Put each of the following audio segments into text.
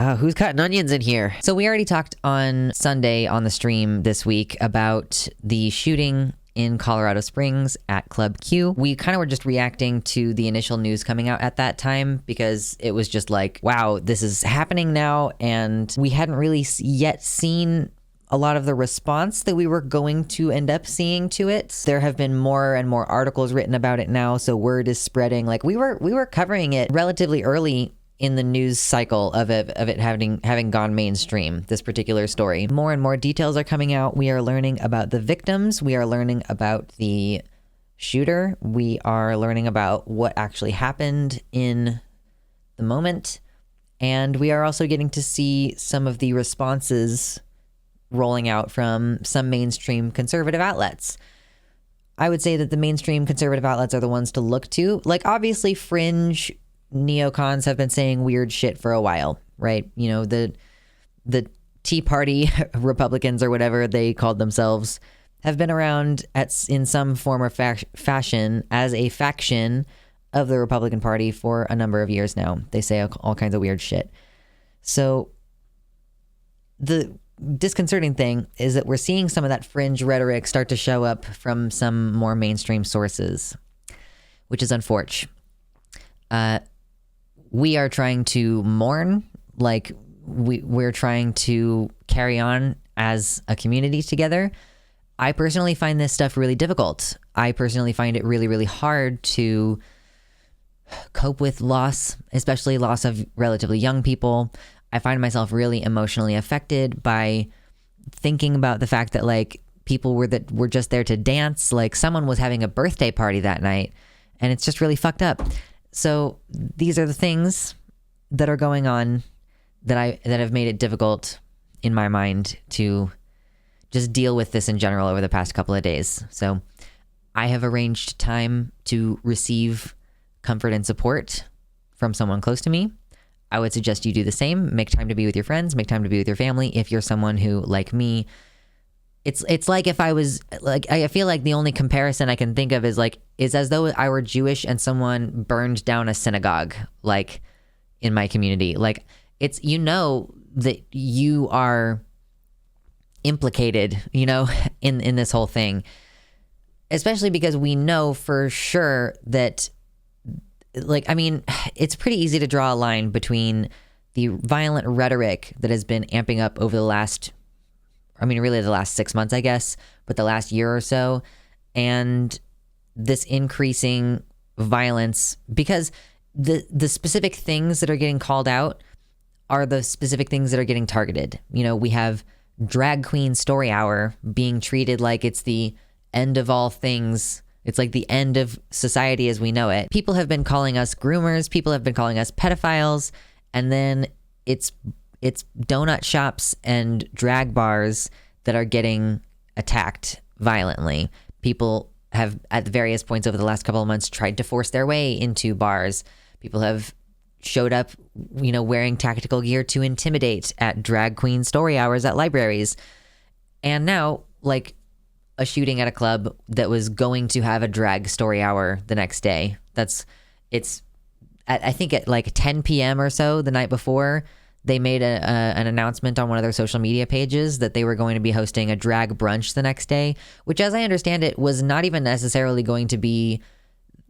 Who's cutting onions in here? So we already talked on Sunday on the stream this week about the shooting in Colorado Springs at Club Q. We kind of were just reacting to the initial news coming out at that time because it was just like, wow, this is happening now. And we hadn't really yet seen a lot of the response that we were going to end up seeing to it. There have been more and more articles written about it now, so word is spreading. Like we were covering it relatively early in the news cycle of it having gone mainstream, this particular story. More and more details are coming out. We are learning about the victims. We are learning about the shooter. We are learning about what actually happened in the moment. And we are also getting to see some of the responses rolling out from some mainstream conservative outlets. I would say that the mainstream conservative outlets are the ones to look to. Like, obviously, fringe neocons have been saying weird shit for a while, right? You know, the Tea Party Republicans or whatever they called themselves have been around in some form or fashion as a faction of the Republican Party for a number of years now. They say all kinds of weird shit. So the disconcerting thing is that we're seeing some of that fringe rhetoric start to show up from some more mainstream sources, which is unfortunate. We are trying to mourn, like we're trying to carry on as a community together. I personally find this stuff really difficult. I personally find it really, really hard to cope with loss, especially loss of relatively young people. I find myself really emotionally affected by thinking about the fact that like people were just there to dance. Like someone was having a birthday party that night, and it's just really fucked up. So these are the things that are going on that have made it difficult in my mind to just deal with this in general over the past couple of days. So I have arranged time to receive comfort and support from someone close to me. I would suggest you do the same. Make time to be with your friends, make time to be with your family. If you're someone who, like me, it's like if I was like, I feel like the only comparison I can think of is as though I were Jewish and someone burned down a synagogue, like in my community. Like it's, you know, that you are implicated, you know, in this whole thing, especially because we know for sure that, like, I mean, it's pretty easy to draw a line between the violent rhetoric that has been amping up over the last 6 months, I guess, but the last year or so, and this increasing violence, because the specific things that are getting called out are the specific things that are getting targeted. You know, we have drag queen story hour being treated like it's the end of all things. It's like the end of society as we know it. People have been calling us groomers. People have been calling us pedophiles. And then it's donut shops and drag bars that are getting attacked violently. People have, at various points over the last couple of months, tried to force their way into bars. People have showed up, you know, wearing tactical gear to intimidate at drag queen story hours at libraries. And now, like, a shooting at a club that was going to have a drag story hour the next day. I think at like 10 p.m. or so the night before, they made an announcement on one of their social media pages that they were going to be hosting a drag brunch the next day, which, as I understand it, was not even necessarily going to be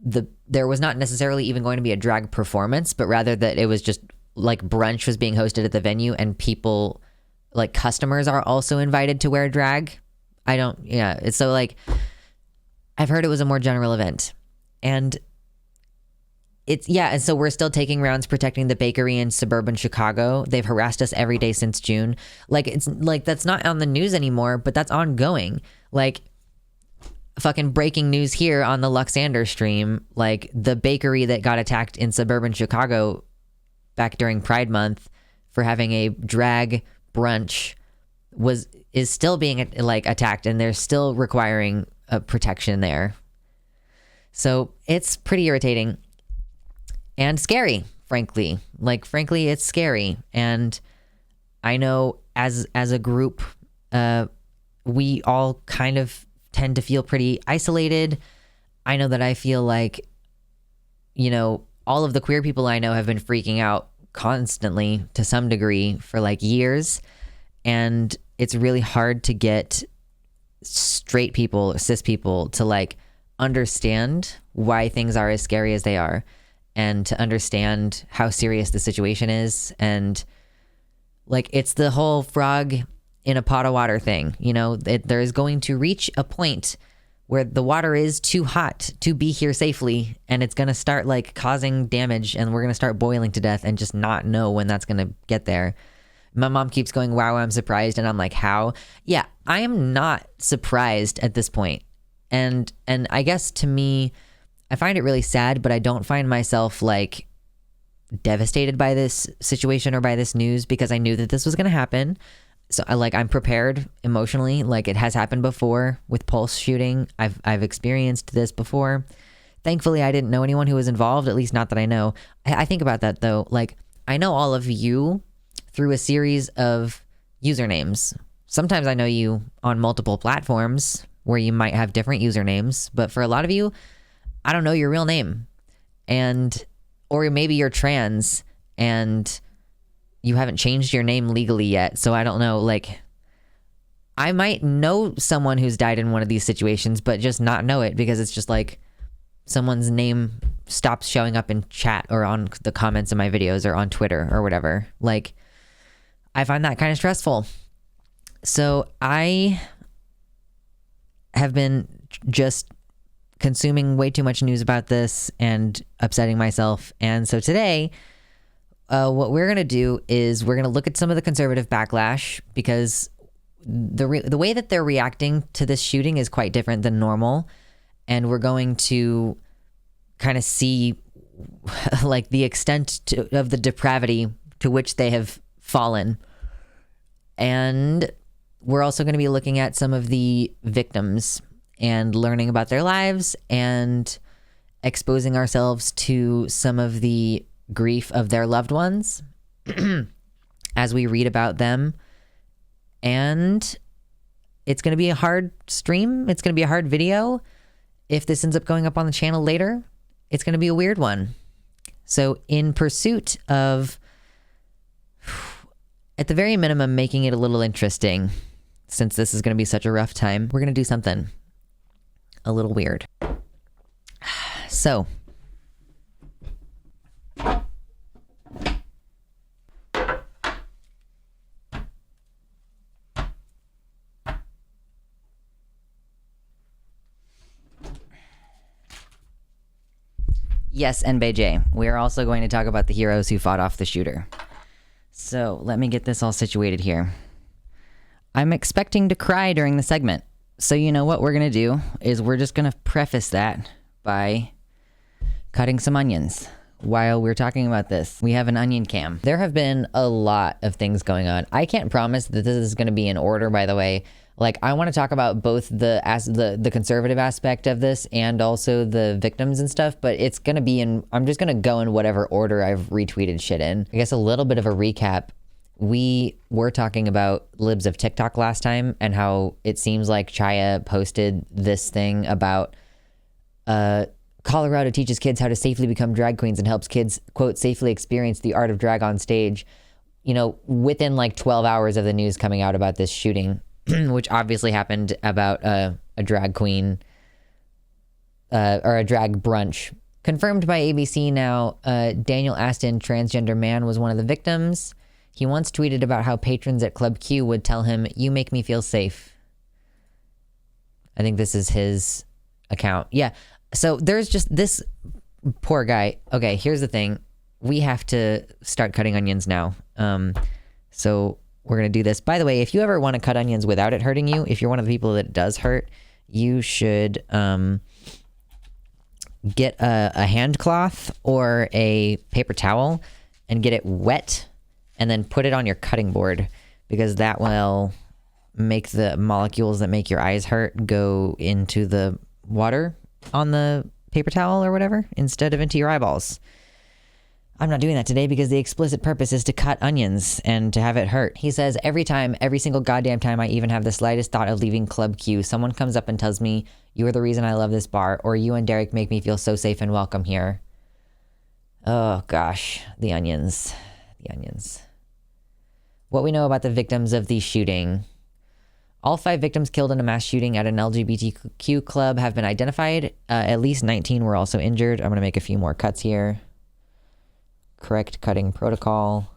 there was not necessarily even going to be a drag performance, but rather that it was just like brunch was being hosted at the venue and people, like customers, are also invited to wear drag. It's so like, I've heard it was a more general event, and and so we're still taking rounds protecting the bakery in suburban Chicago. They've harassed us every day since June. Like, it's like, that's not on the news anymore, but that's ongoing. Like, fucking breaking news here on the Luxander stream, like the bakery that got attacked in suburban Chicago back during Pride Month for having a drag brunch is still being like attacked, and they're still requiring a protection there. So it's pretty irritating and scary, frankly. Like, frankly, it's scary. And I know as a group, we all kind of tend to feel pretty isolated. I know that I feel like, you know, all of the queer people I know have been freaking out constantly to some degree for like years. And it's really hard to get straight people, cis people, to like understand why things are as scary as they are, and to understand how serious the situation is. And like, it's the whole frog in a pot of water thing, you know. There is going to reach a point where the water is too hot to be here safely, and it's going to start like causing damage, and we're going to start boiling to death and just not know when that's going to get there. My mom keeps going, wow, I'm surprised. And I'm like, how? Yeah, I am not surprised at this point. And I guess to me, I find it really sad, but I don't find myself like devastated by this situation or by this news, because I knew that this was going to happen. So I'm prepared emotionally. Like, it has happened before with Pulse shooting. I've experienced this before. Thankfully, I didn't know anyone who was involved, at least not that I know. I think about that though. Like, I know all of you through a series of usernames. Sometimes I know you on multiple platforms where you might have different usernames, but for a lot of you, I don't know your real name. Or maybe you're trans and you haven't changed your name legally yet. So I don't know, like, I might know someone who's died in one of these situations, but just not know it because it's just like someone's name stops showing up in chat or on the comments of my videos or on Twitter or whatever. Like, I find that kind of stressful. So I have been just consuming way too much news about this and upsetting myself. And so today, what we're going to do is we're going to look at some of the conservative backlash, because the way that they're reacting to this shooting is quite different than normal. And we're going to kind of see like the extent of the depravity to which they have fallen. And we're also going to be looking at some of the victims and learning about their lives and exposing ourselves to some of the grief of their loved ones as we read about them. And it's going to be a hard stream. It's going to be a hard video. If this ends up going up on the channel later, it's going to be a weird one. So in pursuit of, at the very minimum, making it a little interesting, since this is going to be such a rough time, we're going to do something a little weird. So yes, NBJ, we are also going to talk about the heroes who fought off the shooter. So let me get this all situated here. I'm expecting to cry during the segment. So you know what we're going to do is we're just going to preface that by cutting some onions while we're talking about this. We have an onion cam. There have been a lot of things going on. I can't promise that this is going to be in order, by the way. Like, I want to talk about both the conservative aspect of this and also the victims and stuff, but it's going to be in, I'm just going to go in whatever order I've retweeted shit in. I guess a little bit of a recap. We were talking about libs of TikTok last time and how it seems like Chaya posted this thing about Colorado teaches kids how to safely become drag queens and helps kids, quote, safely experience the art of drag on stage, you know, within like 12 hours of the news coming out about this shooting, which obviously happened about a drag queen or a drag brunch. Confirmed by ABC now, Daniel Aston, transgender man, was one of the victims. He once tweeted about how patrons at Club Q would tell him, "You make me feel safe." I think this is his account. Yeah. So there's just this poor guy. Okay, here's the thing. We have to start cutting onions now. So we're going to do this. By the way, if you ever want to cut onions without it hurting you, if you're one of the people that it does hurt, you should get a hand cloth or a paper towel and get it wet and then put it on your cutting board, because that will make the molecules that make your eyes hurt go into the water on the paper towel or whatever instead of into your eyeballs. I'm not doing that today because the explicit purpose is to cut onions and to have it hurt. He says, every single goddamn time I even have the slightest thought of leaving Club Q, someone comes up and tells me, "You are the reason I love this bar," or "You and Derek make me feel so safe and welcome here." Oh gosh, the onions. the onions. What we know about the victims of the shooting. All 5 victims killed in a mass shooting at an LGBTQ club have been identified. At least 19 were also injured. I'm going to make a few more cuts here. Correct cutting protocol.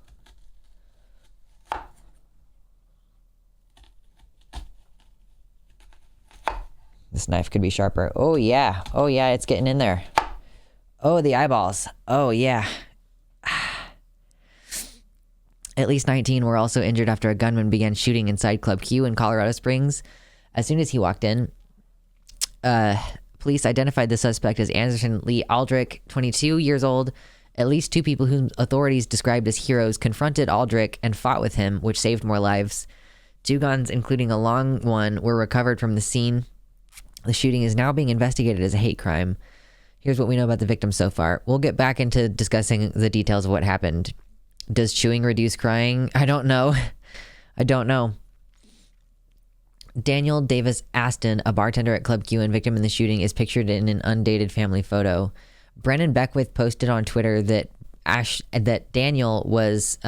This knife could be sharper. Oh, yeah. Oh, yeah, it's getting in there. Oh, the eyeballs. Oh, yeah. At least 19 were also injured after a gunman began shooting inside Club Q in Colorado Springs. As soon as he walked in, police identified the suspect as Anderson Lee Aldrich, 22 years old. At least 2 people whom authorities described as heroes confronted Aldrich and fought with him, which saved more lives. 2 guns, including a long one, were recovered from the scene. The shooting is now being investigated as a hate crime. Here's what we know about the victims so far. We'll get back into discussing the details of what happened. Does chewing reduce crying? I don't know. I don't know. Daniel Davis Aston, a bartender at Club Q and victim in the shooting, is pictured in an undated family photo. Brennan Beckwith posted on Twitter that Daniel was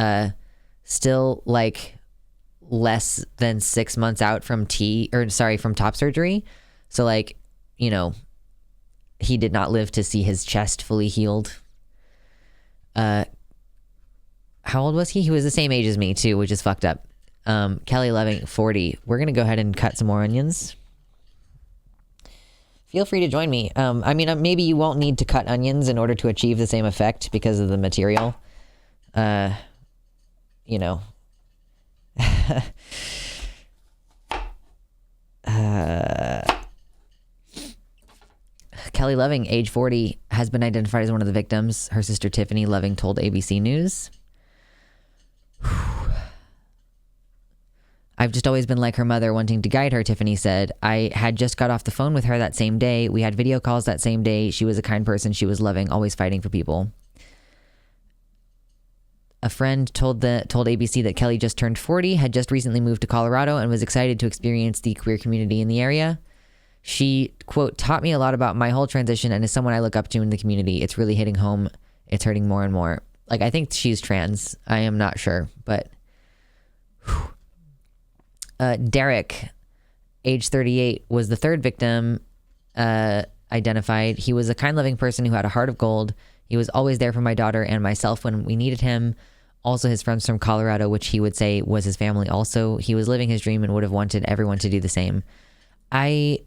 still like less than 6 months out from top surgery. So like, you know, he did not live to see his chest fully healed. How old was he? He was the same age as me too, which is fucked up. Kelly Loving, 40. We're going to go ahead and cut some more onions. Feel free to join me. I mean, maybe you won't need to cut onions in order to achieve the same effect because of the material. You know. Kelly Loving, age 40, has been identified as one of the victims. Her sister Tiffany Loving told ABC News. I've just always been like her mother, wanting to guide her, Tiffany said. I had just got off the phone with her that same day. We had video calls that same day. She was a kind person. She was loving, always fighting for people. A friend told ABC that Kelly just turned 40, had just recently moved to Colorado, and was excited to experience the queer community in the area. She, quote, taught me a lot about my whole transition and is someone I look up to in the community. It's really hitting home. It's hurting more and more. Like, I think she's trans. I am not sure, but... Derek, age 38, was the 3rd victim identified. He was a kind, loving person who had a heart of gold. He was always there for my daughter and myself when we needed him. Also, his friends from Colorado, which he would say was his family also. He was living his dream and would have wanted everyone to do the same. I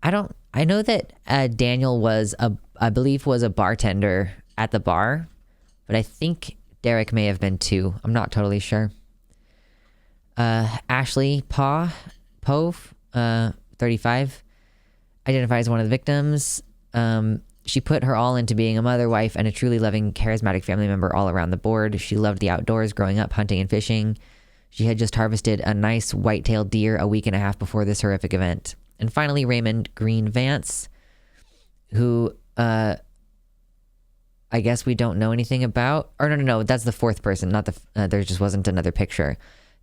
know that Daniel I believe was a bartender at the bar, but I think Derek may have been too. I'm not totally sure. Ashley Pove, 35, identifies as one of the victims. She put her all into being a mother, wife, and a truly loving, charismatic family member all around the board. She loved the outdoors, growing up hunting and fishing. She had just harvested a nice white-tailed deer a week and a half before this horrific event. And finally, Raymond Green Vance, who I guess we don't know anything about. Or no, that's the 4th person. Not there just wasn't another picture.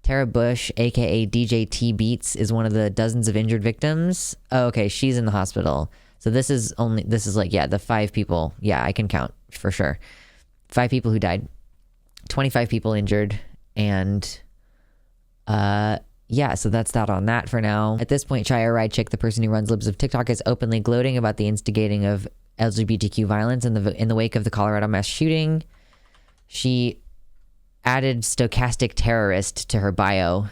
Tara Bush, aka DJ T Beats, is one of the dozens of injured victims. Oh, okay, she's in the hospital. So this is like, yeah, the 5 people. Yeah, I can count for sure. 5 people who died, 25 people injured, and yeah, so that's that on that for now. At this point, Shia Ride Chick, the person who runs Libs of TikTok, is openly gloating about the instigating of LGBTQ violence in the wake of the Colorado mass shooting. She added stochastic terrorist to her bio.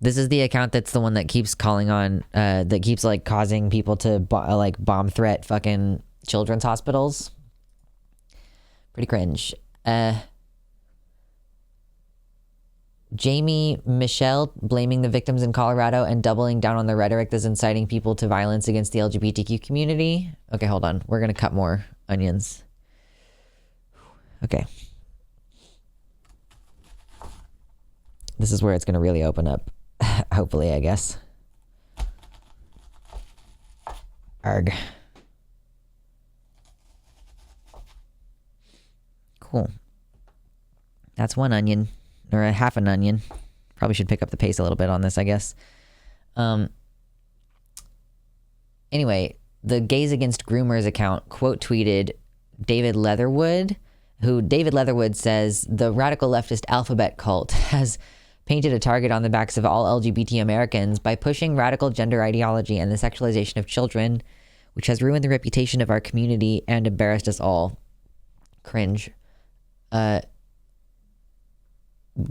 This is the account that's the one that keeps calling on, that keeps like causing people to bomb threat fucking children's hospitals. Pretty cringe. Jamie Michelle blaming the victims in Colorado and doubling down on the rhetoric that's inciting people to violence against the LGBTQ community. Okay, hold on. We're going to cut more onions. Okay. This is where it's going to really open up. Hopefully, I guess. Arg. Cool. That's one onion. Or a half an onion. Probably should pick up the pace a little bit on this, I guess. Anyway, the Gays Against Groomers account quote tweeted David Leatherwood, who David Leatherwood says the radical leftist alphabet cult has painted a target on the backs of all LGBT Americans by pushing radical gender ideology and the sexualization of children, which has ruined the reputation of our community and embarrassed us all. Cringe.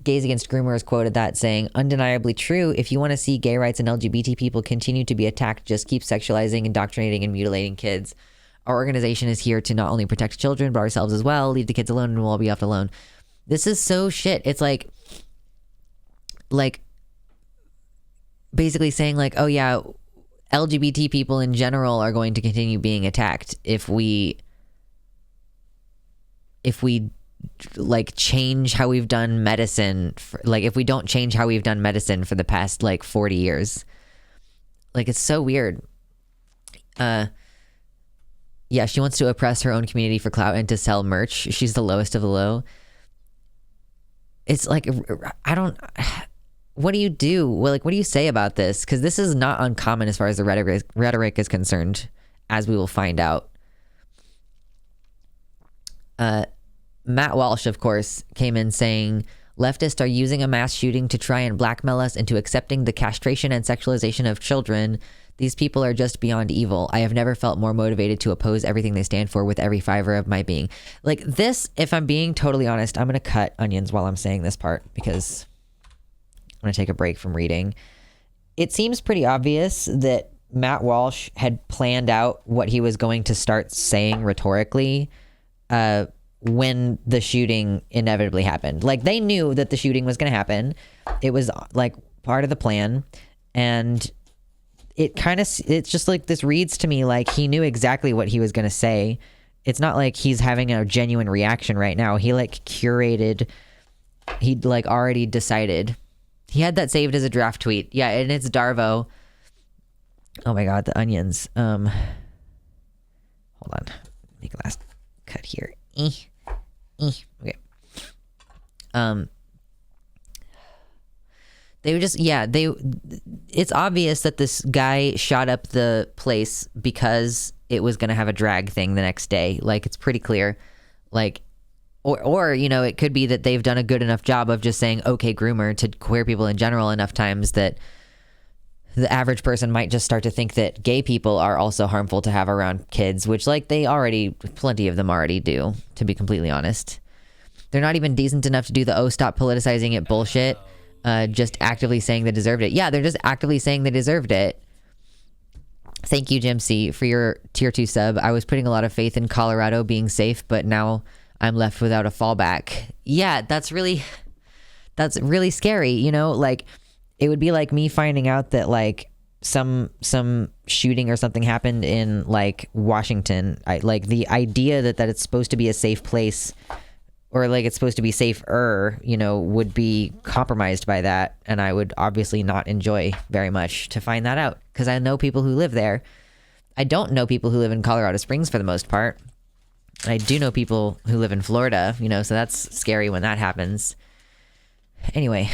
Gays Against Groomers quoted that saying, undeniably true, if you want to see gay rights and LGBT people continue to be attacked, just keep sexualizing, indoctrinating, and mutilating kids. Our organization is here to not only protect children, but ourselves as well. Leave the kids alone and we'll all be left alone. This is so shit. It's like basically saying like, oh yeah, LGBT people in general are going to continue being attacked if we like change how we've done medicine if we don't change how we've done medicine for the past like 40 years. Like, it's so weird. Yeah, she wants to oppress her own community for clout and to sell merch. She's the lowest of the low. It's like, what do you do? Well, like, what do you say about this? Because this is not uncommon as far as the rhetoric is concerned, as we will find out. Matt Walsh, of course, came in saying, leftists are using a mass shooting to try and blackmail us into accepting the castration and sexualization of children. These people are just beyond evil. I have never felt more motivated to oppose everything they stand for with every fiber of my being. Like this, if I'm being totally honest, I'm going to cut onions while I'm saying this part because I'm going to take a break from reading. It seems pretty obvious that Matt Walsh had planned out what he was going to start saying rhetorically when the shooting inevitably happened. Like, they knew that the shooting was going to happen. It was like part of the plan. And it's just like, this reads to me like he knew exactly what he was going to say. It's not like he's having a genuine reaction right now. He like curated, he'd like already decided. He had that saved as a draft tweet. Yeah, and it's Darvo. Oh my God, the onions. Hold on. Make a last cut here. Okay. They were just, it's obvious that this guy shot up the place because it was going to have a drag thing the next day. Like, it's pretty clear. Like, or, you know, it could be that they've done a good enough job of just saying, okay, groomer to queer people in general enough times that the average person might just start to think that gay people are also harmful to have around kids, which like plenty of them already do, to be completely honest. They're not even decent enough to do the, oh, stop politicizing it bullshit. Just actively saying they deserved it. Yeah, they're just actively saying they deserved it. Thank you, Jim C, for your tier 2 sub. I was putting a lot of faith in Colorado being safe, but now I'm left without a fallback. Yeah, that's really scary, you know? Like, it would be like me finding out that like some shooting or something happened in like Washington. Like the idea that it's supposed to be a safe place, or like it's supposed to be safer, you know, would be compromised by that. And I would obviously not enjoy very much to find that out, because I know people who live there. I don't know people who live in Colorado Springs for the most part. I do know people who live in Florida, you know, so that's scary when that happens. Anyway,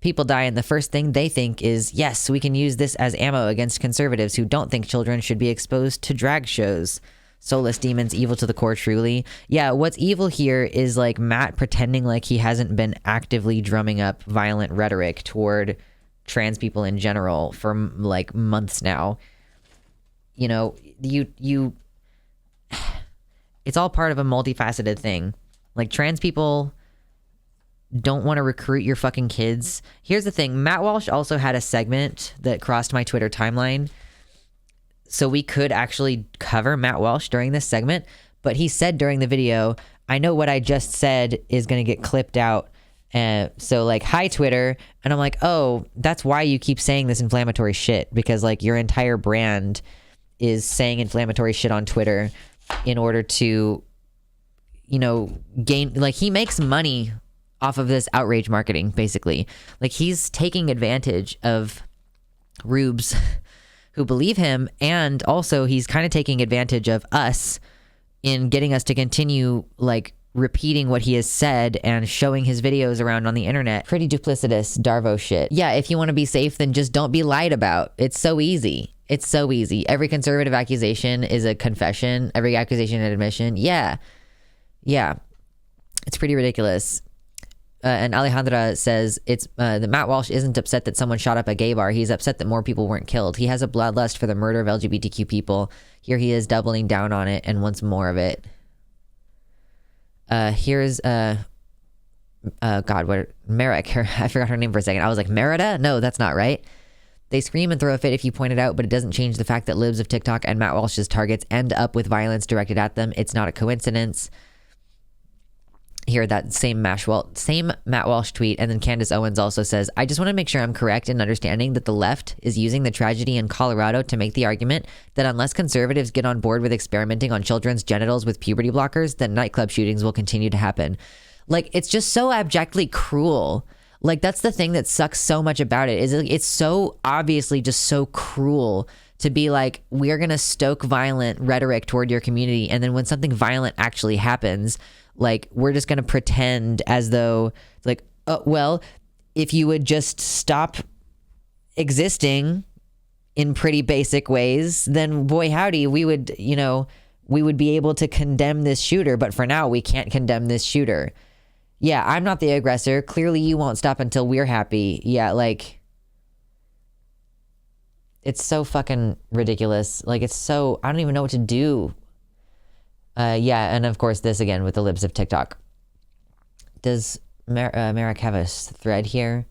people die, and the first thing they think is, yes, we can use this as ammo against conservatives who don't think children should be exposed to drag shows. Soulless demons, evil to the core, truly. Yeah, what's evil here is like Matt pretending like he hasn't been actively drumming up violent rhetoric toward trans people in general for like months now. You know, it's all part of a multifaceted thing. Like, trans people don't want to recruit your fucking kids. Here's the thing. Matt Walsh also had a segment that crossed my Twitter timeline. So we could actually cover Matt Walsh during this segment. But he said during the video, I know what I just said is going to get clipped out. So like, hi, Twitter. And I'm like, oh, that's why you keep saying this inflammatory shit. Because like your entire brand is saying inflammatory shit on Twitter in order to, you know, gain, like, he makes money off of this outrage marketing, basically. Like, he's taking advantage of rubes who believe him, and also he's kind of taking advantage of us in getting us to continue, like, repeating what he has said and showing his videos around on the internet. Pretty duplicitous Darvo shit. Yeah, if you want to be safe, then just don't be lied about. It's so easy. It's so easy. Every conservative accusation is a confession. Every accusation an admission. Yeah. pretty ridiculous. And Alejandra says it's that Matt Walsh isn't upset that someone shot up a gay bar. He's upset that more people weren't killed. He has a bloodlust for the murder of LGBTQ people. Here he is doubling down on it and wants more of it. Here's God, what Merrick? I forgot her name for a second. I was like, Merida? No, that's not right. They scream and throw a fit if you point it out, but it doesn't change the fact that libs of TikTok and Matt Walsh's targets end up with violence directed at them. It's not a coincidence. Here, that same Matt Walsh tweet, and then Candace Owens also says, I just want to make sure I'm correct in understanding that the left is using the tragedy in Colorado to make the argument that unless conservatives get on board with experimenting on children's genitals with puberty blockers, then nightclub shootings will continue to happen. Like, it's just so abjectly cruel. Like, that's the thing that sucks so much about it, is it's so obviously just so cruel to be like, we're going to stoke violent rhetoric toward your community, and then when something violent actually happens, like, we're just going to pretend as though, like, oh, well, if you would just stop existing in pretty basic ways, then boy howdy, we would, we would be able to condemn this shooter. But for now, we can't condemn this shooter. Yeah, I'm not the aggressor. Clearly, you won't stop until we're happy. Yeah, like, it's so fucking ridiculous. Like, it's so, I don't even know what to do. Yeah, and of course, this again with the libs of TikTok. Does Merrick have a thread here?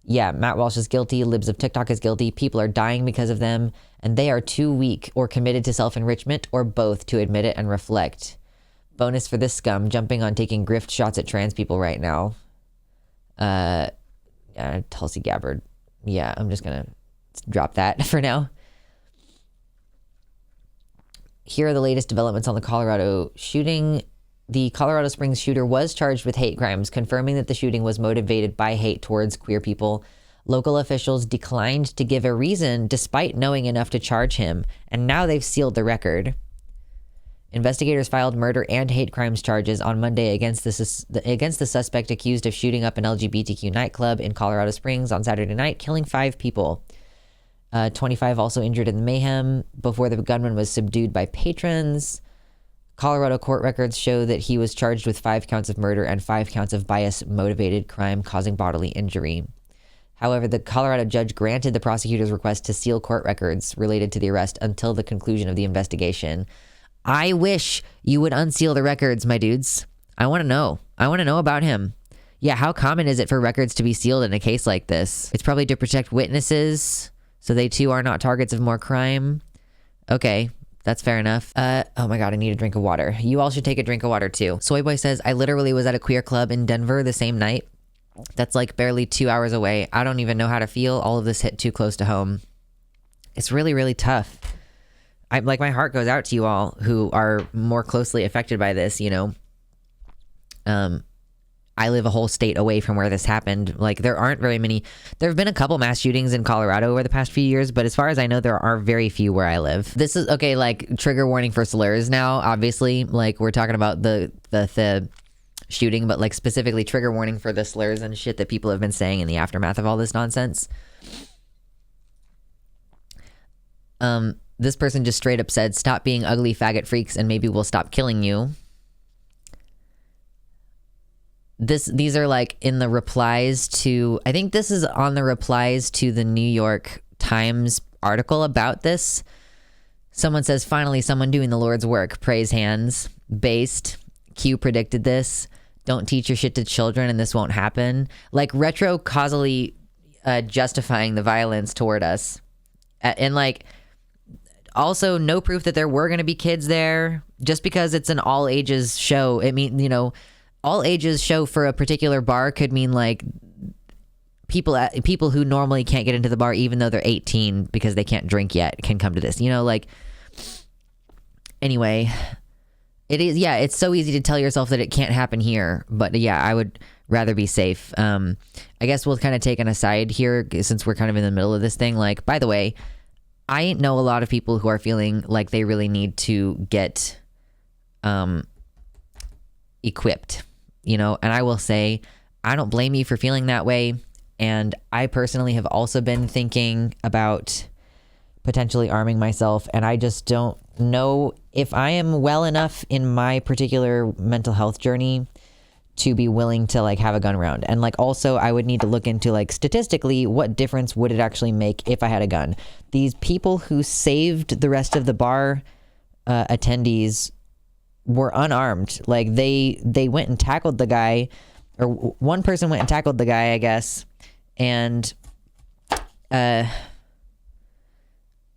Yeah, Matt Walsh is guilty. Libs of TikTok is guilty. People are dying because of them, and they are too weak or committed to self-enrichment or both to admit it and reflect. Bonus for this scum, jumping on taking grift shots at trans people right now. Tulsi Gabbard. Yeah, I'm just going to drop that for now. Here are the latest developments on the Colorado shooting. The Colorado Springs shooter was charged with hate crimes, confirming that the shooting was motivated by hate towards queer people. Local officials declined to give a reason despite knowing enough to charge him, and now they've sealed the record. Investigators filed murder and hate crimes charges on Monday against the suspect accused of shooting up an LGBTQ nightclub in Colorado Springs on Saturday night, killing 5 people. 25 also injured in the mayhem before the gunman was subdued by patrons. Colorado court records show that he was charged with 5 counts of murder and 5 counts of bias-motivated crime causing bodily injury. However, the Colorado judge granted the prosecutor's request to seal court records related to the arrest until the conclusion of the investigation. I wish you would unseal the records, my dudes. I want to know. I want to know about him. Yeah, how common is it for records to be sealed in a case like this? It's probably to protect witnesses, so they too are not targets of more crime. Okay, that's fair enough. Oh my God, I need a drink of water. You all should take a drink of water too. Soyboy says, I literally was at a queer club in Denver the same night. That's like barely 2 hours away. I don't even know how to feel. All of this hit too close to home. It's really, really tough. My heart goes out to you all who are more closely affected by this, I live a whole state away from where this happened. Like, there aren't very many. There have been a couple mass shootings in Colorado over the past few years, but as far as I know, there are very few where I live. This is, okay, like, trigger warning for slurs now, obviously. Like, we're talking about the shooting, but, like, specifically trigger warning for the slurs and shit that people have been saying in the aftermath of all this nonsense. This person just straight up said, stop being ugly faggot freaks and maybe we'll stop killing you. These are like in the replies to, I think this is on the replies to the New York Times article about this. Someone says, finally, someone doing the Lord's work. Praise hands. Based. Q predicted this. Don't teach your shit to children and this won't happen. Like, retro causally justifying the violence toward us. And like, also no proof that there were going to be kids there. Just because it's an all ages show, it mean, all ages show for a particular bar could mean like people who normally can't get into the bar even though they're 18 because they can't drink yet can come to this. Anyway, it is, yeah, it's so easy to tell yourself that it can't happen here, but yeah, I would rather be safe. I guess we'll kind of take an aside here since we're kind of in the middle of this thing. Like, by the way, I know a lot of people who are feeling like they really need to get equipped, and I will say, I don't blame you for feeling that way. And I personally have also been thinking about potentially arming myself, and I just don't know if I am well enough in my particular mental health journey to be willing to like have a gun around. And like also I would need to look into like statistically what difference would it actually make if I had a gun. These people who saved the rest of the bar attendees were unarmed. Like they went and tackled the guy, or one person went and tackled the guy, I guess, and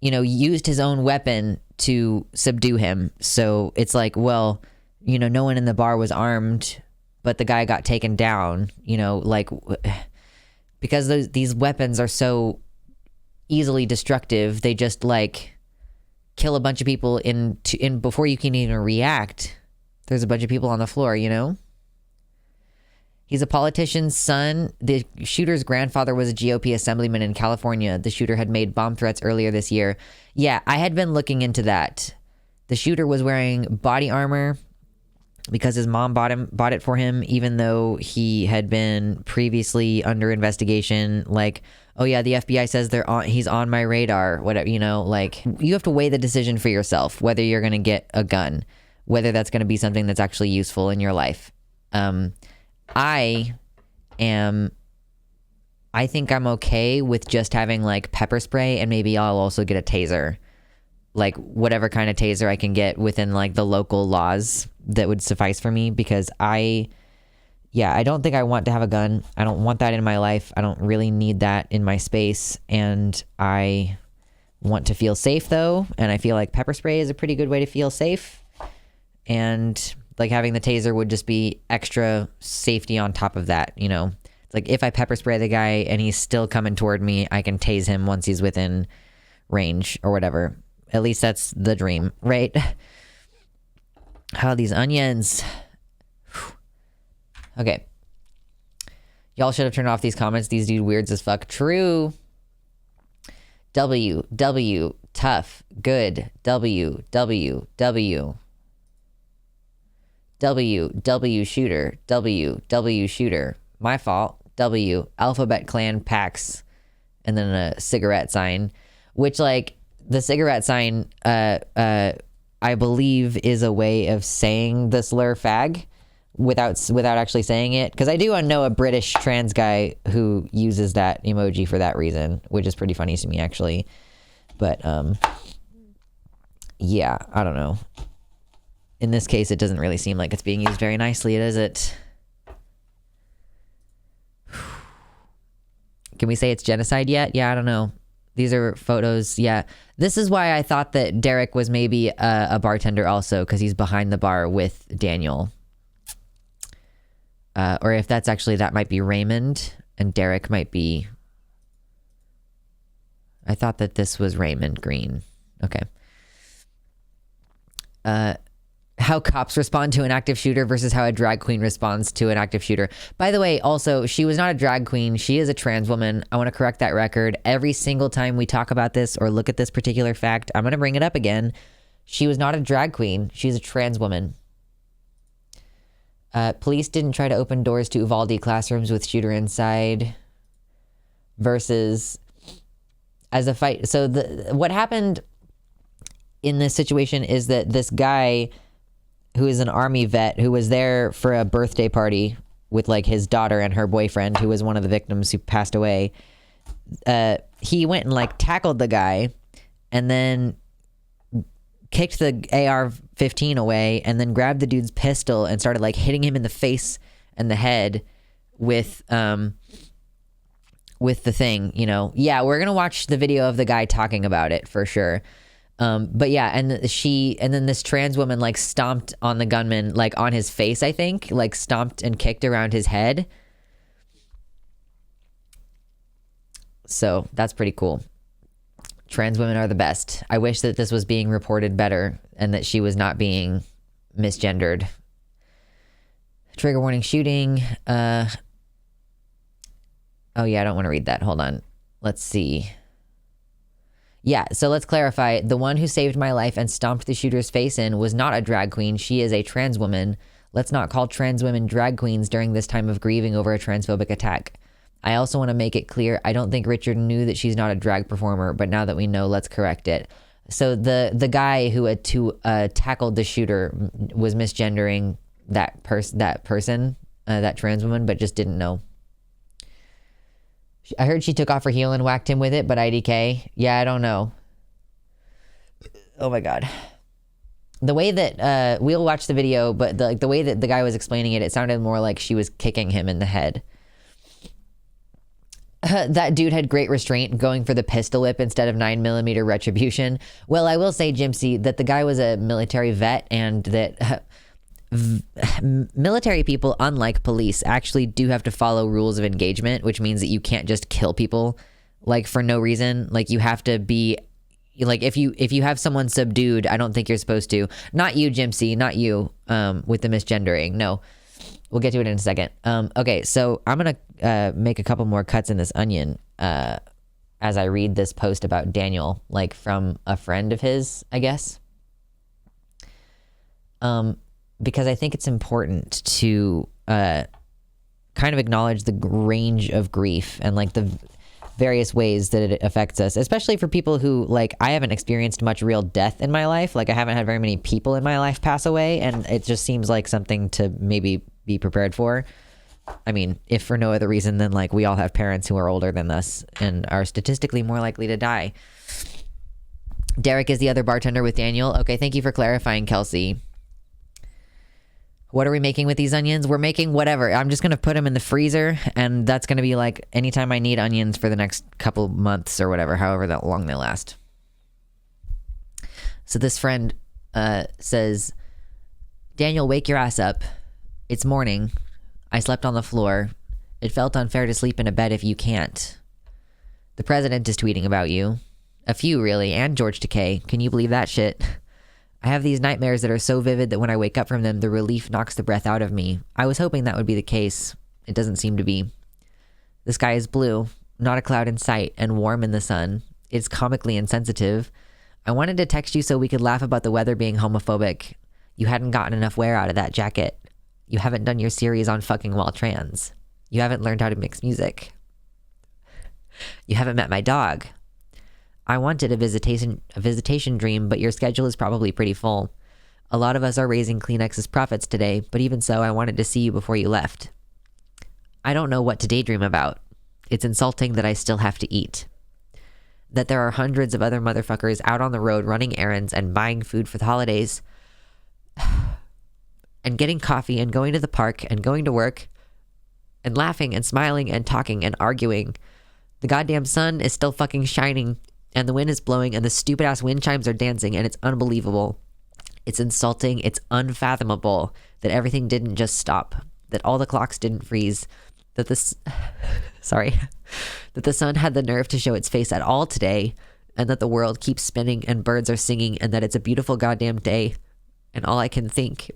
you know, used his own weapon to subdue him. So it's like, well, you know, no one in the bar was armed, but the guy got taken down, you know, like, because these weapons are so easily destructive, they just like kill a bunch of people in before you can even react. There's a bunch of people on the floor, you know? He's a politician's son. The shooter's grandfather was a GOP assemblyman in California. The shooter had made bomb threats earlier this year. Yeah, I had been looking into that. The shooter was wearing body armor because his mom bought it for him, even though he had been previously under investigation. Like, oh yeah, the FBI says he's on my radar, whatever, you know, like, you have to weigh the decision for yourself, whether you're going to get a gun, whether that's going to be something that's actually useful in your life. I think I'm okay with just having like pepper spray, and maybe I'll also get a taser, like whatever kind of taser I can get within like the local laws that would suffice for me, because I don't think I want to have a gun. I don't want that in my life. I don't really need that in my space, and I want to feel safe though, and I feel like pepper spray is a pretty good way to feel safe, and like having the taser would just be extra safety on top of that, you know? It's like if I pepper spray the guy and he's still coming toward me, I can tase him once he's within range or whatever. At least that's the dream, right? How these onions. Okay. Y'all should have turned off these comments. These dude weirds as fuck. True. W, tough, good. W, shooter. W, shooter. My fault. W, alphabet clan packs. And then a cigarette sign. Which, like, the cigarette sign, I believe is a way of saying the slur fag without actually saying it. Because I do know a British trans guy who uses that emoji for that reason, which is pretty funny to me, actually. But, yeah, I don't know. In this case, it doesn't really seem like it's being used very nicely, does it? Can we say it's genocide yet? Yeah, I don't know. These are photos. Yeah. This is why I thought that Derek was maybe a bartender also, because he's behind the bar with Daniel. Or if that's actually, that might be Raymond, and Derek might be... I thought that this was Raymond Green. Okay. How cops respond to an active shooter versus how a drag queen responds to an active shooter. By the way, also, she was not a drag queen. She is a trans woman. I want to correct that record. Every single time we talk about this or look at this particular fact, I'm going to bring it up again. She was not a drag queen. She's a trans woman. Police didn't try to open doors to Uvalde classrooms with shooter inside versus as a fight. So what happened in this situation is that this guy who is an army vet who was there for a birthday party with like his daughter and her boyfriend, who was one of the victims who passed away. He went and like tackled the guy and then kicked the AR-15 away and then grabbed the dude's pistol and started like hitting him in the face and the head with the thing, you know. Yeah, we're gonna watch the video of the guy talking about it for sure. But yeah, and then this trans woman like stomped on the gunman, like on his face, I think, like stomped and kicked around his head. So that's pretty cool. Trans women are the best. I wish that this was being reported better and that she was not being misgendered. Trigger warning shooting. Oh yeah, I don't want to read that. Hold on. Let's see. Yeah, so let's clarify. The one who saved my life and stomped the shooter's face in was not a drag queen. She is a trans woman. Let's not call trans women drag queens during this time of grieving over a transphobic attack. I also want to make it clear, I don't think Richard knew that she's not a drag performer, but now that we know, let's correct it. So the guy who had tackled the shooter was misgendering that person. that trans woman, but just didn't know. I heard she took off her heel and whacked him with it, but IDK? Yeah, I don't know. Oh my God. The way that, we'll watch the video, but the way that the guy was explaining it, it sounded more like she was kicking him in the head. That dude had great restraint going for the pistol whip instead of 9mm retribution. Well, I will say, Jimsy, that the guy was a military vet, and that military people, unlike police, actually do have to follow rules of engagement, which means that you can't just kill people like for no reason. Like, you have to be like, if you have someone subdued, I don't think you're supposed to. Not you, Jimsy, not you, with the misgendering. No. We'll get to it in a second. Okay, so I'm going to make a couple more cuts in this onion as I read this post about Daniel, like from a friend of his, I guess. Because I think it's important to kind of acknowledge the range of grief and like the various ways that it affects us, especially for people who, like, I haven't experienced much real death in my life. Like, I haven't had very many people in my life pass away, and it just seems like something to maybe be prepared for. I mean, if for no other reason than, like, we all have parents who are older than us and are statistically more likely to die. Derek is the other bartender with Daniel. Okay, thank you for clarifying, Kelsey. What are we making with these onions? We're making whatever. I'm just going to put them in the freezer, and that's going to be like anytime I need onions for the next couple months or whatever, however that long they last. So this friend says, Daniel, wake your ass up. It's morning. I slept on the floor. It felt unfair to sleep in a bed if you can't. The president is tweeting about you. A few, really, and George Takei. Can you believe that shit? I have these nightmares that are so vivid that when I wake up from them, the relief knocks the breath out of me. I was hoping that would be the case. It doesn't seem to be. The sky is blue, not a cloud in sight, and warm in the sun. It's comically insensitive. I wanted to text you so we could laugh about the weather being homophobic. You hadn't gotten enough wear out of that jacket. You haven't done your series on fucking while trans. You haven't learned how to mix music. You haven't met my dog. I wanted a visitation dream, but your schedule is probably pretty full. A lot of us are raising Kleenex as profits today, but even so, I wanted to see you before you left. I don't know what to daydream about. It's insulting that I still have to eat. That there are hundreds of other motherfuckers out on the road running errands and buying food for the holidays. And getting coffee and going to the park and going to work and laughing and smiling and talking and arguing. The goddamn sun is still fucking shining and the wind is blowing and the stupid ass wind chimes are dancing and it's unbelievable. It's insulting. It's unfathomable that everything didn't just stop, that all the clocks didn't freeze, that that the sun had the nerve to show its face at all today, and that the world keeps spinning and birds are singing and that it's a beautiful goddamn day. And all I can think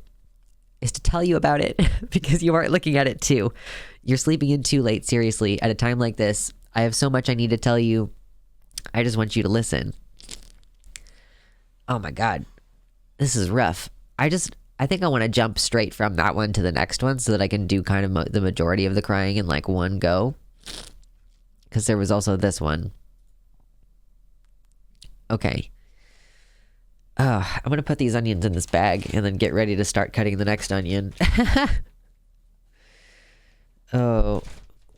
is to tell you about it because you aren't looking at it too. You're sleeping in too late, seriously, at a time like this. I have so much I need to tell you. I just want you to listen. Oh my God. This is rough. I think I want to jump straight from that one to the next one so that I can do kind of the majority of the crying in like one go. Because there was also this one. Okay. I'm going to put these onions in this bag and then get ready to start cutting the next onion. Oh,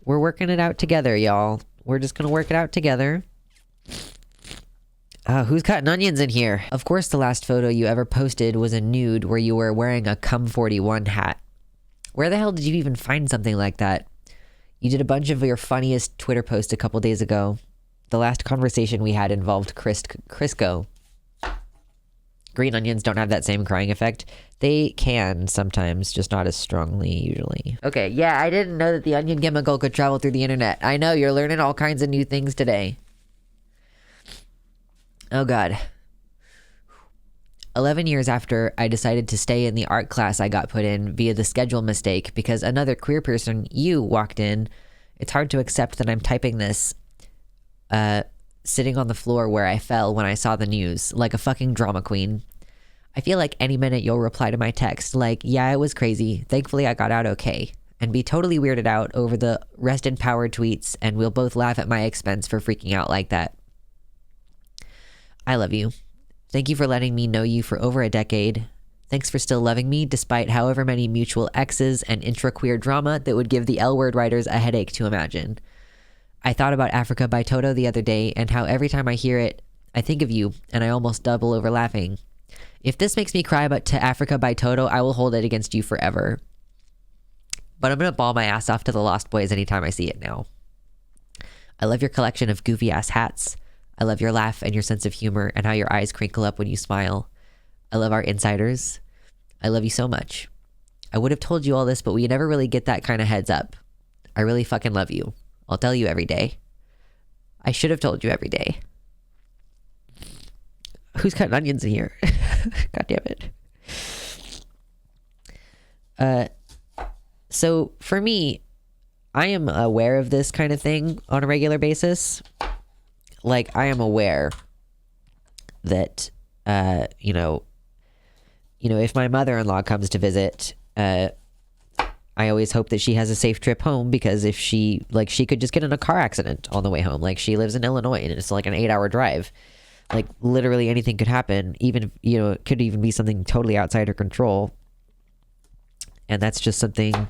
we're working it out together, y'all. We're just going to work it out together. Who's cutting onions in here? Of course, the last photo you ever posted was a nude where you were wearing a Cum 41 hat. Where the hell did you even find something like that? You did a bunch of your funniest Twitter posts a couple days ago. The last conversation we had involved Crisco. Green onions don't have that same crying effect. They can sometimes, just not as strongly usually. Okay, yeah, I didn't know that the onion chemical could travel through the internet. I know, you're learning all kinds of new things today. Oh God. 11 years after I decided to stay in the art class I got put in via the schedule mistake because another queer person, you, walked in, it's hard to accept that I'm typing this, sitting on the floor where I fell when I saw the news, like a fucking drama queen. I feel like any minute you'll reply to my text, like, yeah, it was crazy. Thankfully I got out okay. And be totally weirded out over the rest in power tweets, and we'll both laugh at my expense for freaking out like that. I love you. Thank you for letting me know you for over a decade. Thanks for still loving me despite however many mutual exes and intra-queer drama that would give the L-word writers a headache to imagine. I thought about Africa by Toto the other day and how every time I hear it, I think of you and I almost double over laughing. If this makes me cry about To Africa by Toto, I will hold it against you forever. But I'm going to bawl my ass off to the Lost Boys anytime I see it now. I love your collection of goofy ass hats. I love your laugh and your sense of humor and how your eyes crinkle up when you smile. I love our insiders. I love you so much. I would have told you all this, but we never really get that kind of heads up. I really fucking love you. I'll tell you every day. I should have told you every day. Who's cutting onions in here? God damn it. So for me, I am aware of this kind of thing on a regular basis. Like, I am aware that, if my mother-in-law comes to visit, I always hope that she has a safe trip home, because if she could just get in a car accident on the way home. Like, she lives in Illinois and it's like an 8-hour drive. Like, literally anything could happen, even if, it could even be something totally outside her control. And that's just something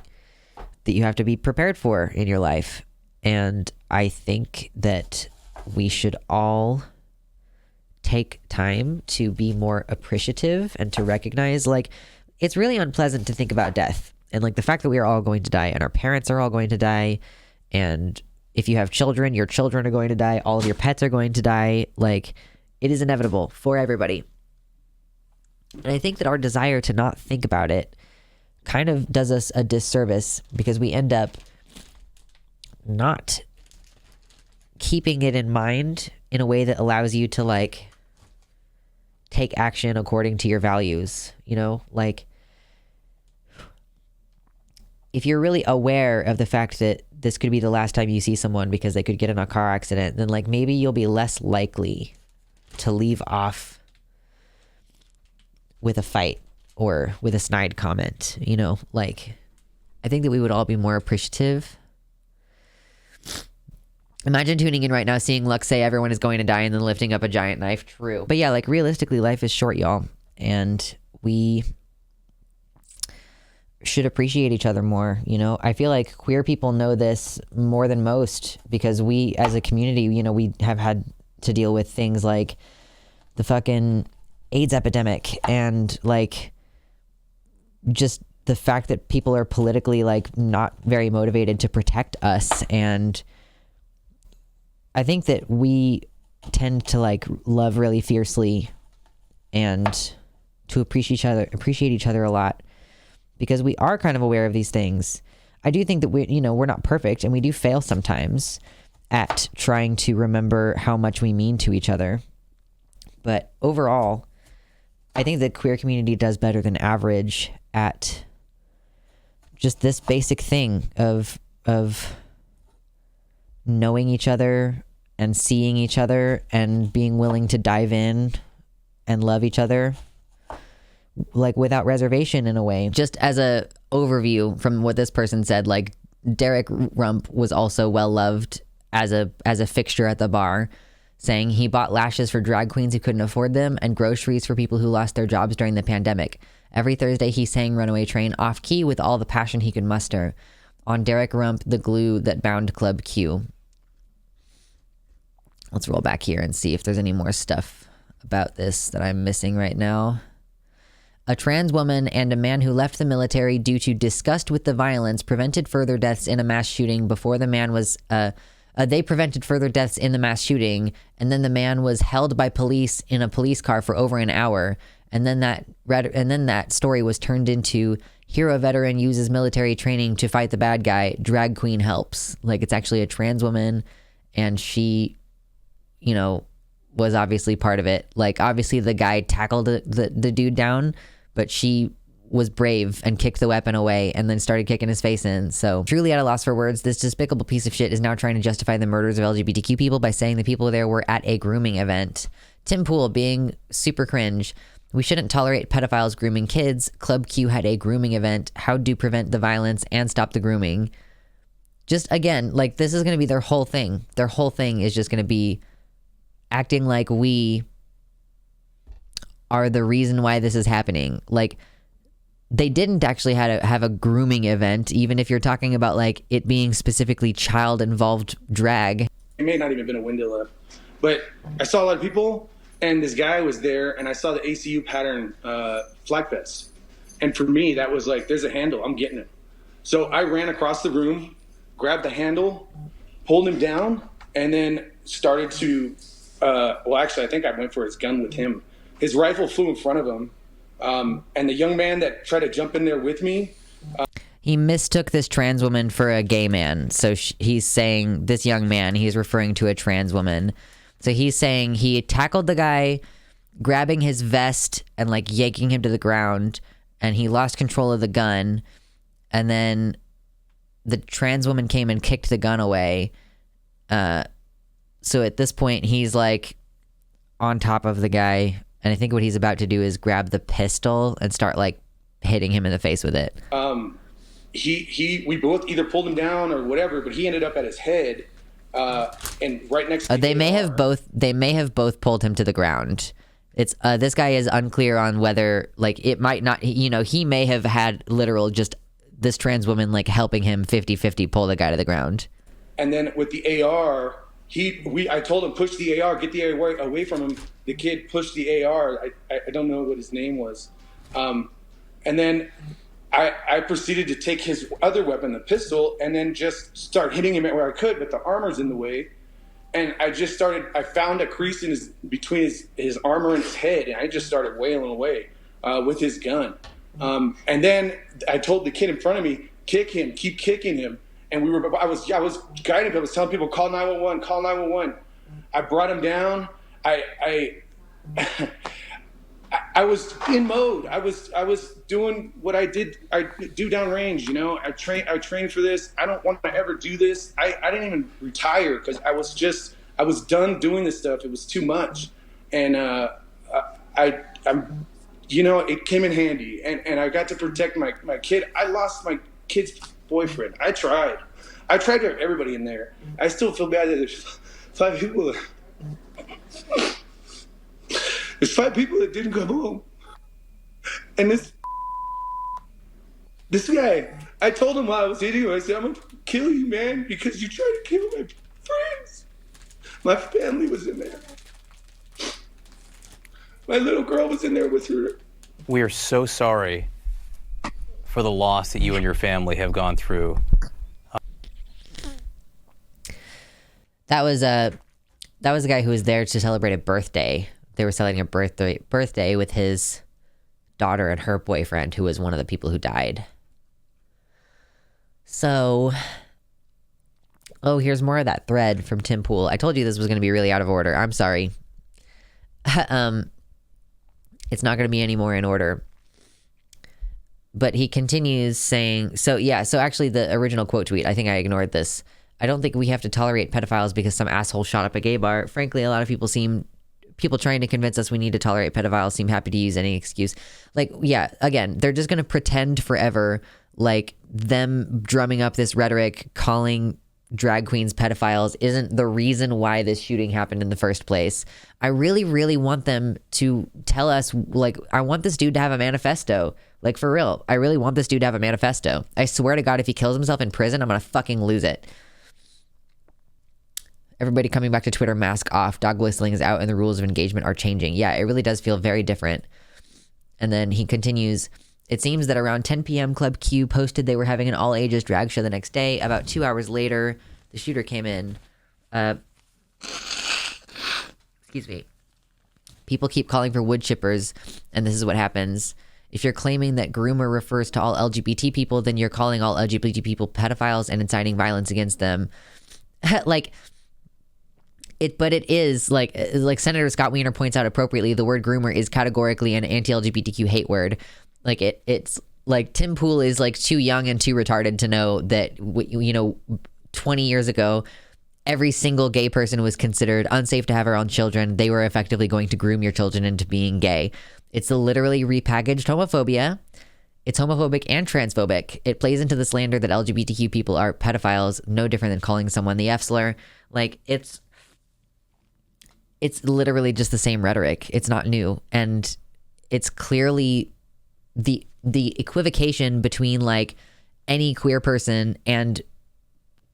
that you have to be prepared for in your life. And I think that we should all take time to be more appreciative and to recognize, like, it's really unpleasant to think about death. And, like, the fact that we are all going to die and our parents are all going to die. And if you have children, your children are going to die. All of your pets are going to die. Like, it is inevitable for everybody. And I think that our desire to not think about it kind of does us a disservice, because we end up not keeping it in mind in a way that allows you to, like, take action according to your values. Like, if you're really aware of the fact that this could be the last time you see someone because they could get in a car accident, then, like, maybe you'll be less likely to leave off with a fight or with a snide comment. Like, I think that we would all be more appreciative. Imagine tuning in right now, seeing Lux say everyone is going to die and then lifting up a giant knife. True. But yeah, like, realistically, life is short, y'all. And we should appreciate each other more. I feel like queer people know this more than most, because we, as a community, we have had to deal with things like the fucking AIDS epidemic, and, like, just the fact that people are politically, like, not very motivated to protect us. And I think that we tend to, like, love really fiercely and to appreciate each other a lot, because we are kind of aware of these things. I do think that we're not perfect, and we do fail sometimes at trying to remember how much we mean to each other. But overall, I think the queer community does better than average at just this basic thing of knowing each other and seeing each other and being willing to dive in and love each other, like, without reservation, in a way. Just as a overview from what this person said, like, Derek Rump was also well loved as a fixture at the bar, saying he bought lashes for drag queens who couldn't afford them and groceries for people who lost their jobs during the pandemic. Every Thursday he sang Runaway Train off key with all the passion he could muster. On Derek Rump, the glue that bound Club Q. Let's roll back here and see if there's any more stuff about this that I'm missing right now. A trans woman and a man who left the military due to disgust with the violence prevented further deaths in a mass shooting before the man was... they prevented further deaths in the mass shooting, and then the man was held by police in a police car for over an hour, and then that story was turned into hero veteran uses military training to fight the bad guy, drag queen helps. Like, it's actually a trans woman, and she, was obviously part of it. Like, obviously the guy tackled the dude down, but she was brave and kicked the weapon away and then started kicking his face in. So, truly at a loss for words, this despicable piece of shit is now trying to justify the murders of LGBTQ people by saying the people there were at a grooming event. Tim Pool being super cringe. We shouldn't tolerate pedophiles grooming kids. Club Q had a grooming event. How do prevent the violence and stop the grooming? Just, again, like, this is going to be their whole thing. Their whole thing is just going to be acting like we are the reason why this is happening. Like, they didn't actually have a grooming event, even if you're talking about like it being specifically child involved drag. It may not even have been a window up, but I saw a lot of people, and this guy was there, and I saw the ACU pattern flag vest. And for me, that was like, there's a handle, I'm getting it. So I ran across the room, grabbed the handle, pulled him down, and then started to, well, actually, I think I went for his gun with him. His rifle flew in front of him. And the young man that tried to jump in there with me, he mistook this trans woman for a gay man. So he's saying, this young man, he's referring to a trans woman. So he's saying he tackled the guy, grabbing his vest and like yanking him to the ground, and he lost control of the gun. And then the trans woman came and kicked the gun away. So at this point, he's like on top of the guy. And I think what he's about to do is grab the pistol and start like hitting him in the face with it. We both either pulled him down or whatever, but he ended up at his head, and right next to they may have both pulled him to the ground. It's this guy is unclear on whether like it might not, he may have had literal just this trans woman like helping him 50-50 pull the guy to the ground. And then with the AR, I told him, push the AR, get the AR away from him. The kid pushed the AR. I don't know what his name was. And then I proceeded to take his other weapon, the pistol, and then just start hitting him where I could, but the armor's in the way. And I found a crease between his armor and his head, and I just started wailing away with his gun. And then I told the kid in front of me, kick him, keep kicking him. And I was guiding him. I was telling people, call 911, call 911. I brought him down. I was in mode. I was doing what I do downrange. I trained for this. I don't want to ever do this. I didn't even retire because I was done doing this stuff. It was too much, and it came in handy, and I got to protect my kid. I lost my kid's boyfriend. I tried to everybody in there. I still feel bad that there's 5 people. There's 5 people that didn't come home. And this guy, I told him while I was hitting him, I said, I'm going to kill you, man, because you tried to kill my friends. My family was in there. My little girl was in there with her. We are so sorry for the loss that you and your family have gone through. That was a guy who was there to celebrate a birthday. They were celebrating a birthday with his daughter and her boyfriend, who was one of the people who died. So, here's more of that thread from Tim Pool. I told you this was going to be really out of order. I'm sorry. It's not going to be any more in order. But he continues saying, so actually the original quote tweet, I think I ignored this. I don't think we have to tolerate pedophiles because some asshole shot up a gay bar. Frankly, a lot of people trying to convince us we need to tolerate pedophiles seem happy to use any excuse. Like, yeah, again, they're just going to pretend forever like them drumming up this rhetoric, calling drag queens pedophiles isn't the reason why this shooting happened in the first place. I really, really want them to tell us, like, I want this dude to have a manifesto. Like, for real. I really want this dude to have a manifesto. I swear to God, if he kills himself in prison, I'm going to fucking lose it. Everybody coming back to Twitter, mask off, dog whistling is out, and the rules of engagement are changing. Yeah, it really does feel very different. And then he continues, it seems that around 10 p.m. Club Q posted they were having an all-ages drag show the next day. About 2 hours later, the shooter came in. Excuse me. People keep calling for wood chippers, and this is what happens. If you're claiming that groomer refers to all LGBT people, then you're calling all LGBT people pedophiles and inciting violence against them. But it is like Senator Scott Wiener points out appropriately, the word groomer is categorically an anti-LGBTQ hate word. Like it's like Tim Pool is like too young and too retarded to know that 20 years ago, every single gay person was considered unsafe to have her own children. They were effectively going to groom your children into being gay. It's literally repackaged homophobia. It's homophobic and transphobic. It plays into the slander that LGBTQ people are pedophiles, no different than calling someone the F slur. Like it's literally just the same rhetoric. It's not new. And it's clearly the equivocation between like any queer person and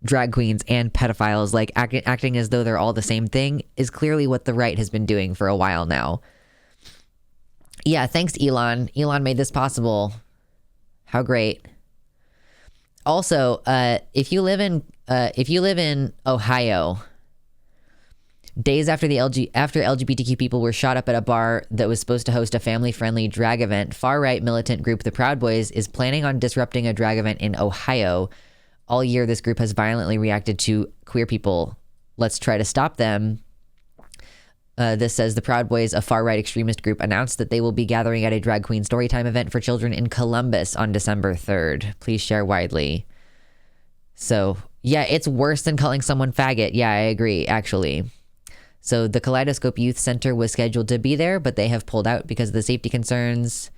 drag queens and pedophiles, like acting as though they're all the same thing, is clearly what the right has been doing for a while now. Yeah, thanks Elon. Elon made this possible. How great. Also, if you live in Ohio, days after LGBTQ people were shot up at a bar that was supposed to host a family-friendly drag event, far-right militant group the Proud Boys is planning on disrupting a drag event in Ohio. All year, this group has violently reacted to queer people. Let's try to stop them. This says the Proud Boys, a far-right extremist group, announced that they will be gathering at a drag queen storytime event for children in Columbus on December 3rd. Please share widely. So, yeah, it's worse than calling someone faggot. Yeah, I agree, actually. So the Kaleidoscope Youth Center was scheduled to be there, but they have pulled out because of the safety concerns.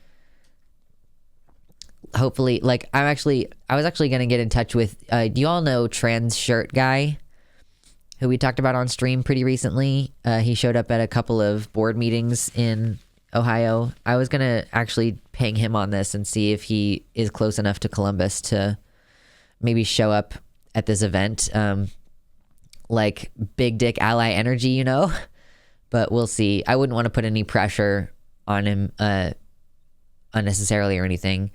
Hopefully, like, I was actually going to get in touch with, do you all know Trans Shirt Guy, who we talked about on stream pretty recently? He showed up at a couple of board meetings in Ohio. I was going to actually ping him on this and see if he is close enough to Columbus to maybe show up at this event. Like big dick ally energy, you know, but we'll see. I wouldn't want to put any pressure on him unnecessarily or anything.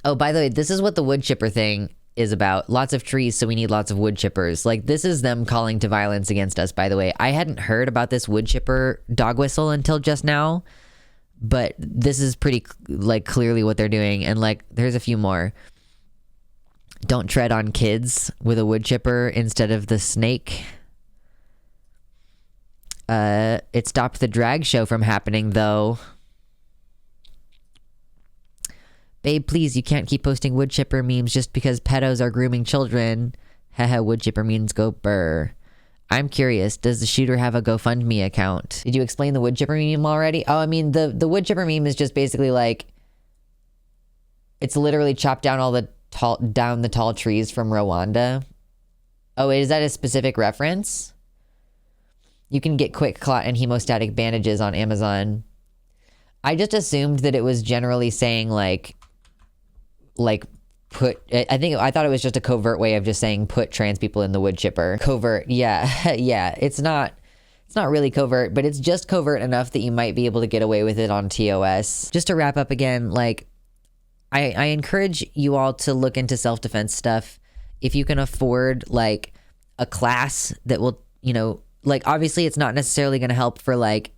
Oh, by the way, this is what the wood chipper thing is about. Lots of trees, so we need lots of wood chippers. Like, this is them calling to violence against us, by the way. I hadn't heard about this wood chipper dog whistle until just now, but this is pretty, like, clearly what they're doing. And, like, there's a few more. Don't tread on kids with a wood chipper instead of the snake. It stopped the drag show from happening, though. Babe, please, you can't keep posting wood chipper memes just because pedos are grooming children. Haha, wood chipper memes go burr. I'm curious, does the shooter have a GoFundMe account? Did you explain the wood chipper meme already? Oh, I mean, the wood chipper meme is just basically like, it's literally chopped down all the tall trees from Rwanda. Oh, wait, is that a specific reference? You can get quick clot and hemostatic bandages on Amazon. I just assumed that it was generally saying like put, I thought it was just a covert way of just saying put trans people in the wood chipper. Covert, yeah. Yeah, it's not really covert, but it's just covert enough that you might be able to get away with it on TOS. Just to wrap up again, like, I encourage you all to look into self-defense stuff. If you can afford like a class that will, you know, like, obviously it's not necessarily going to help for like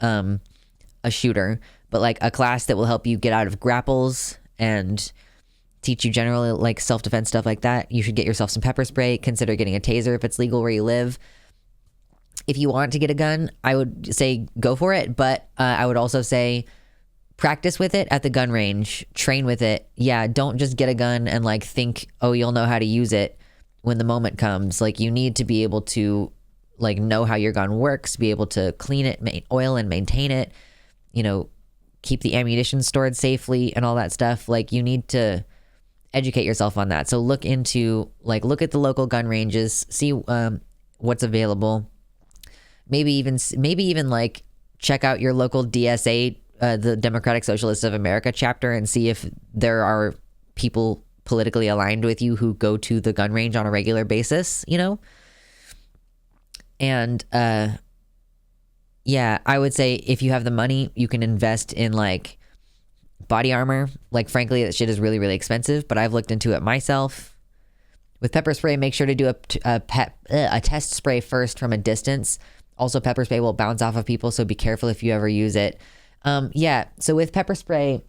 a shooter, but like a class that will help you get out of grapples and teach you generally like self-defense stuff like that. You should get yourself some pepper spray. Consider getting a taser if it's legal where you live. If you want to get a gun, I would say go for it, but I would also say practice with it at the gun range. Train with it. Yeah, don't just get a gun and like think, oh, you'll know how to use it when the moment comes. Like, you need to be able to like know how your gun works, be able to clean it, oil and maintain it, you know, keep the ammunition stored safely and all that stuff. Like, you need to educate yourself on that. So look at the local gun ranges, see what's available. Maybe even like check out your local DSA, the Democratic Socialists of America chapter, and see if there are people politically aligned with you who go to the gun range on a regular basis, you know? And yeah, I would say if you have the money, you can invest in like body armor. Like, frankly, that shit is really, really expensive, but I've looked into it myself. With pepper spray, make sure to do a test spray first from a distance. Also, pepper spray will bounce off of people, so be careful if you ever use it. Yeah, so with pepper spray,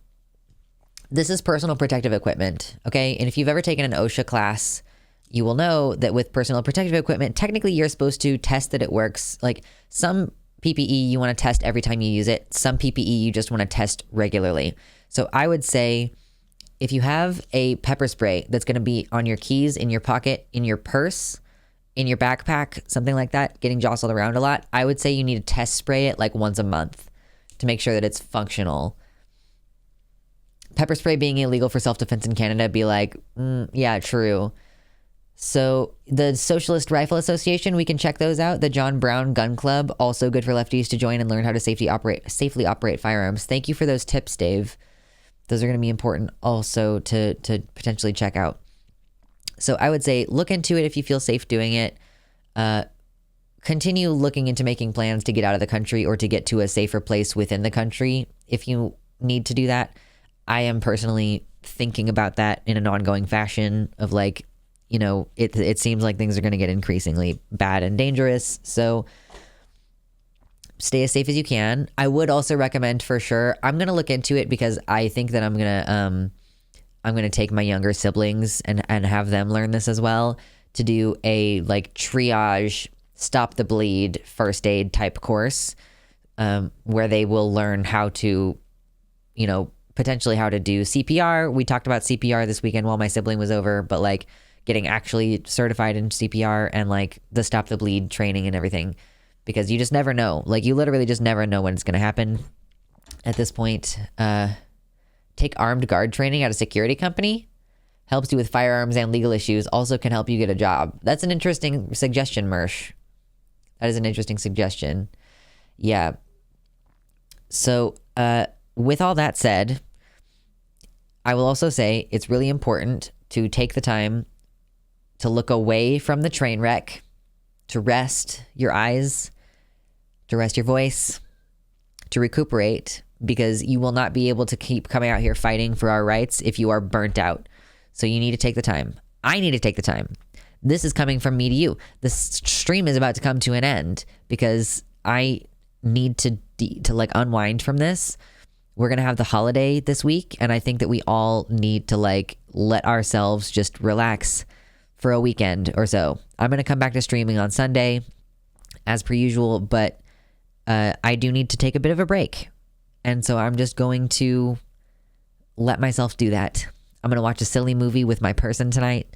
this is personal protective equipment, okay? And if you've ever taken an OSHA class, you will know that with personal protective equipment, technically you're supposed to test that it works. Like, some PPE you want to test every time you use it. Some PPE you just want to test regularly. So I would say if you have a pepper spray that's going to be on your keys, in your pocket, in your purse, in your backpack, something like that, getting jostled around a lot, I would say you need to test spray it like once a month to make sure that it's functional. Pepper spray being illegal for self-defense in Canada, be like, yeah, true. So the Socialist Rifle Association, we can check those out. The John Brown Gun Club, also good for lefties to join and learn how to safely operate firearms. Thank you for those tips, Dave. Those are going to be important also to potentially check out. So I would say look into it if you feel safe doing it. Continue looking into making plans to get out of the country or to get to a safer place within the country if you need to do that. I am personally thinking about that in an ongoing fashion of like, you know, it seems like things are going to get increasingly bad and dangerous. So stay as safe as you can. I would also recommend for sure, I'm going to look into it because I think that I'm going to take my younger siblings and have them learn this as well, to do a like triage, stop the bleed, first aid type course, where they will learn how to, you know, potentially how to do CPR. We talked about CPR this weekend while my sibling was over, but like getting actually certified in CPR and like the stop the bleed training and everything, because you just never know. Like you literally just never know when it's going to happen at this point. Take armed guard training at a security company. Helps you with firearms and legal issues. Also can help you get a job. That's an interesting suggestion, Mersh. That is an interesting suggestion. Yeah. So with all that said, I will also say it's really important to take the time to look away from the train wreck, to rest your eyes, to rest your voice, to recuperate, because you will not be able to keep coming out here fighting for our rights if you are burnt out. So you need to take the time. I need to take the time. This is coming from me to you. The stream is about to come to an end because I need to like unwind from this. We're going to have the holiday this week, and I think that we all need to like let ourselves just relax for a weekend or so. I'm going to come back to streaming on Sunday as per usual, but I do need to take a bit of a break. And so I'm just going to let myself do that. I'm going to watch a silly movie with my person tonight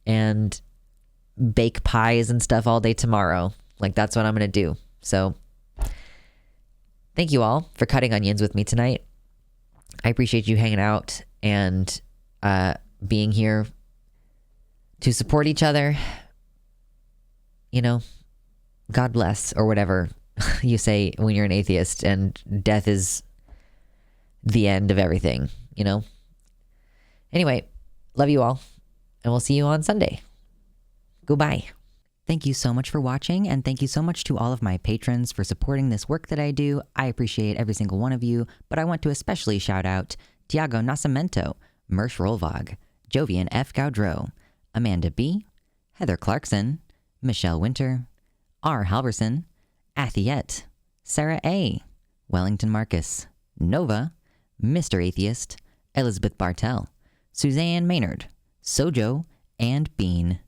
and bake pies and stuff all day tomorrow. Like that's what I'm going to do. So thank you all for cutting onions with me tonight. I appreciate you hanging out and being here to support each other. You know, God bless, or whatever you say when you're an atheist and death is the end of everything, you know? Anyway, love you all, and we'll see you on Sunday. Goodbye. Thank you so much for watching, and thank you so much to all of my patrons for supporting this work that I do. I appreciate every single one of you, but I want to especially shout out Tiago Nascimento, Mersh Rolvog, Jovian F. Gaudreau, Amanda B., Heather Clarkson, Michelle Winter, R. Halverson, Athiette, Sarah A., Wellington Marcus, Nova, Mr. Atheist, Elizabeth Bartell, Suzanne Maynard, Sojo, and Bean.